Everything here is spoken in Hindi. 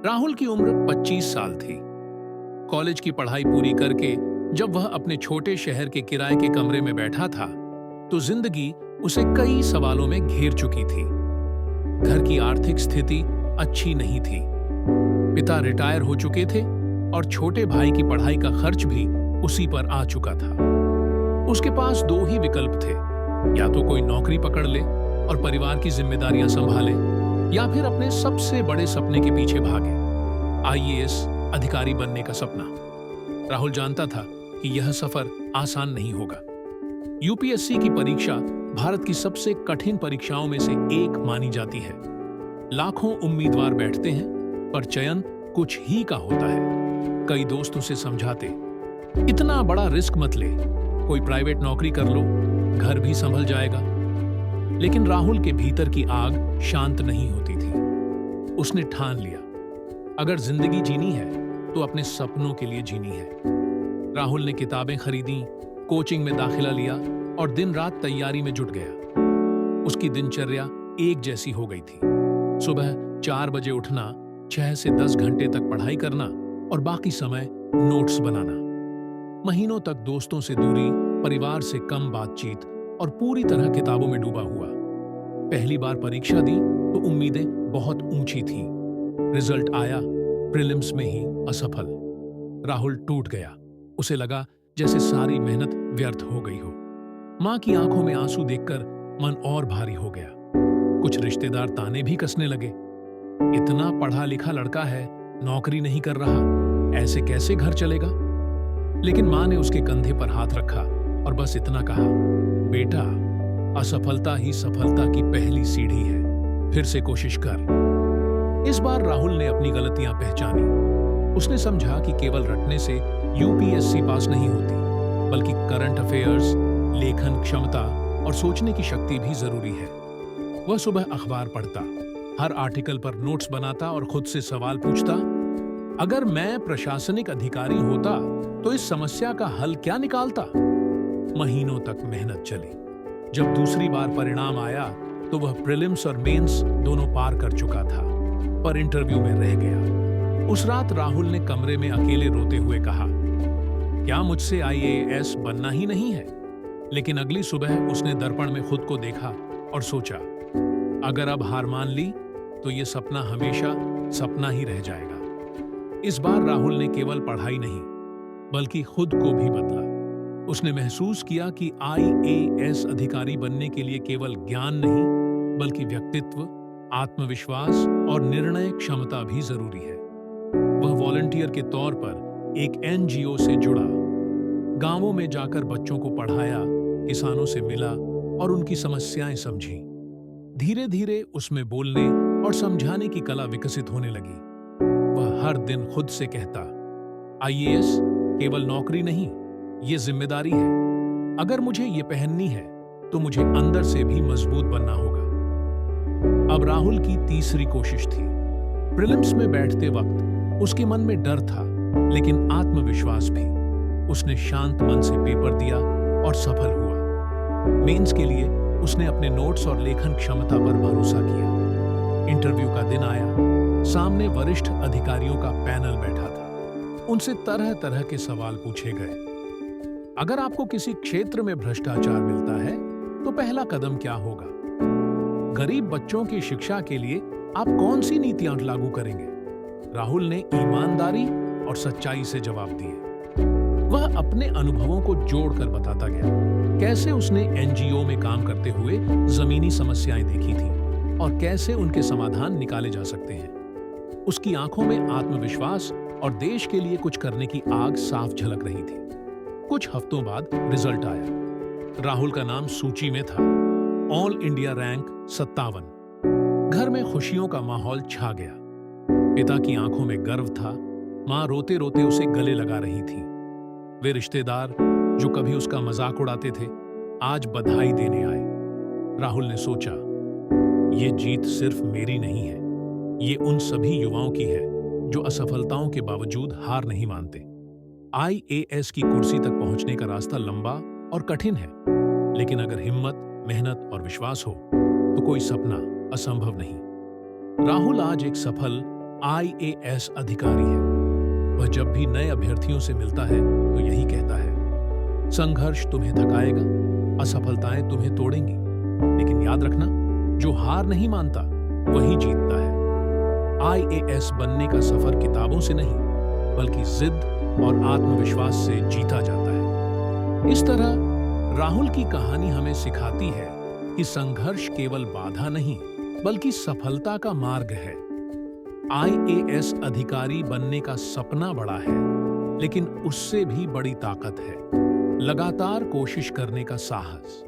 राहुल की उम्र 25 साल थी। कॉलेज की पढ़ाई पूरी करके जब वह अपने छोटे शहर के किराए के कमरे में बैठा था, तो जिंदगी उसे कई सवालों में घेर चुकी थी। घर की आर्थिक स्थिति अच्छी नहीं थी। पिता रिटायर हो चुके थे और छोटे भाई की पढ़ाई का खर्च भी उसी पर आ चुका था। उसके पास दो ही विकल्प थे, या तो कोई नौकरी पकड़ ले और परिवार की जिम्मेदारियां संभाले, या फिर अपने सबसे बड़े सपने के पीछे भागे, आईएएस अधिकारी बनने का सपना। राहुल जानता था कि यह सफर आसान नहीं होगा। यूपीएससी की परीक्षा भारत की सबसे कठिन परीक्षाओं में से एक मानी जाती है। लाखों उम्मीदवार बैठते हैं, पर चयन कुछ ही का होता है। कई दोस्त उसे समझाते, इतना बड़ा रिस्क मत ले, कोई प्राइवेट नौकरी कर लो, घर भी संभल जाएगा। लेकिन राहुल के भीतर की आग शांत नहीं होती थी। उसने ठान लिया, अगर जिंदगी जीनी है तो अपने सपनों के लिए जीनी है। राहुल ने किताबें खरीदी, कोचिंग में दाखिला लिया और दिन रात तैयारी में जुट गया। उसकी दिनचर्या एक जैसी हो गई थी। सुबह 4 बजे उठना, 6 से 10 घंटे तक पढ़ाई करना और बाकी समय नोट्स बनाना। महीनों तक दोस्तों से दूरी, परिवार से कम बातचीत और पूरी तरह किताबों में डूबा हुआ। पहली बार परीक्षा दी तो उम्मीदें बहुत ऊंची थीं। रिजल्ट आया, प्रीलिम्स में ही असफल। राहुल टूट गया। उसे लगा जैसे सारी मेहनत व्यर्थ हो गई हो। मां की आंखों में आंसू देखकर मन और भारी हो गया। कुछ रिश्तेदार ताने भी कसने लगे, इतना पढ़ा लिखा लड़का है, नौकरी नहीं कर रहा, ऐसे कैसे घर चलेगा। लेकिन मां ने उसके कंधे पर हाथ रखा और बस इतना कहा, बेटा, असफलता ही सफलता की पहली सीढ़ी है, फिर से कोशिश कर। इस बार राहुल ने अपनी गलतियां पहचानी। उसने समझा कि केवल रटने से यूपीएससी पास नहीं होती, बल्कि करंट अफेयर्स, लेखन क्षमता और सोचने की शक्ति भी जरूरी है। वह सुबह अखबार पढ़ता, हर आर्टिकल पर नोट्स बनाता और खुद से सवाल पूछता, अगर मैं प्रशासनिक अधिकारी होता तो इस समस्या का हल क्या निकालता। महीनों तक मेहनत चली। जब दूसरी बार परिणाम आया तो वह प्रीलिम्स और मेंस दोनों पार कर चुका था, पर इंटरव्यू में रह गया। उस रात राहुल ने कमरे में अकेले रोते हुए कहा, क्या मुझसे आईएएस बनना ही नहीं है। लेकिन अगली सुबह उसने दर्पण में खुद को देखा और सोचा, अगर अब हार मान ली तो ये सपना हमेशा सपना ही रह जाएगा। इस बार राहुल ने केवल पढ़ाई नहीं, बल्कि खुद को भी बदला। उसने महसूस किया कि आईएएस अधिकारी बनने के लिए केवल ज्ञान नहीं, बल्कि व्यक्तित्व, आत्मविश्वास और निर्णय क्षमता भी जरूरी है। वह वॉलंटियर के तौर पर एक एनजीओ से जुड़ा, गांवों में जाकर बच्चों को पढ़ाया, किसानों से मिला और उनकी समस्याएं समझी। धीरे धीरे उसमें बोलने और समझाने की कला विकसित होने लगी। वह हर दिन खुद से कहता, आईएएस केवल नौकरी नहीं, ये जिम्मेदारी है। अगर मुझे ये पहननी है तो मुझे अंदर से भी मजबूत बनना होगा। अब राहुल की तीसरी कोशिश थी। प्रीलिम्स में बैठते वक्त उसके मन में डर था, लेकिन आत्मविश्वास भी। उसने शांत मन से पेपर दिया और सफल हुआ। मेंस के लिए उसने अपने नोट्स और लेखन क्षमता पर भरोसा किया। इंटरव्यू का दिन आया। सामने वरिष्ठ अधिकारियों का पैनल बैठा था। उनसे तरह तरह के सवाल पूछे गए। अगर आपको किसी क्षेत्र में भ्रष्टाचार मिलता है तो पहला कदम क्या होगा? गरीब बच्चों की शिक्षा के लिए आप कौन सी नीतियां लागू करेंगे? राहुल ने ईमानदारी और सच्चाई से जवाब दिए। वह अपने अनुभवों को जोड़कर बताता गया, कैसे उसने एनजीओ में काम करते हुए जमीनी समस्याएं देखी थी और कैसे उनके समाधान निकाले जा सकते हैं। उसकी आंखों में आत्मविश्वास और देश के लिए कुछ करने की आग साफ झलक रही थी। कुछ हफ्तों बाद रिजल्ट आया। राहुल का नाम सूची में था, ऑल इंडिया रैंक 57। घर में खुशियों का माहौल छा गया। पिता की आंखों में गर्व था, मां रोते रोते उसे गले लगा रही थी। वे रिश्तेदार जो कभी उसका मजाक उड़ाते थे, आज बधाई देने आए। राहुल ने सोचा, ये जीत सिर्फ मेरी नहीं है, ये उन सभी युवाओं की है जो असफलताओं के बावजूद हार नहीं मानते। आईएएस की कुर्सी तक पहुंचने का रास्ता लंबा और कठिन है, लेकिन अगर हिम्मत, मेहनत और विश्वास हो तो कोई सपना असंभव नहीं। राहुल आज एक सफल, आईएएस अधिकारी है। वह जब भी नए अभ्यर्थियों से मिलता है तो यही कहता है, संघर्ष तुम्हें थकाएगा, असफलताएं तुम्हें तोड़ेंगी, लेकिन याद रखना, जो हार नहीं मानता वही जीतता है। आईएएस बनने का सफर किताबों से नहीं, बल्कि जिद और आत्मविश्वास से जीता जाता है। इस तरह राहुल की कहानी हमें सिखाती है कि संघर्ष केवल बाधा नहीं, बल्कि सफलता का मार्ग है। आईएएस अधिकारी बनने का सपना बड़ा है, लेकिन उससे भी बड़ी ताकत है लगातार कोशिश करने का साहस।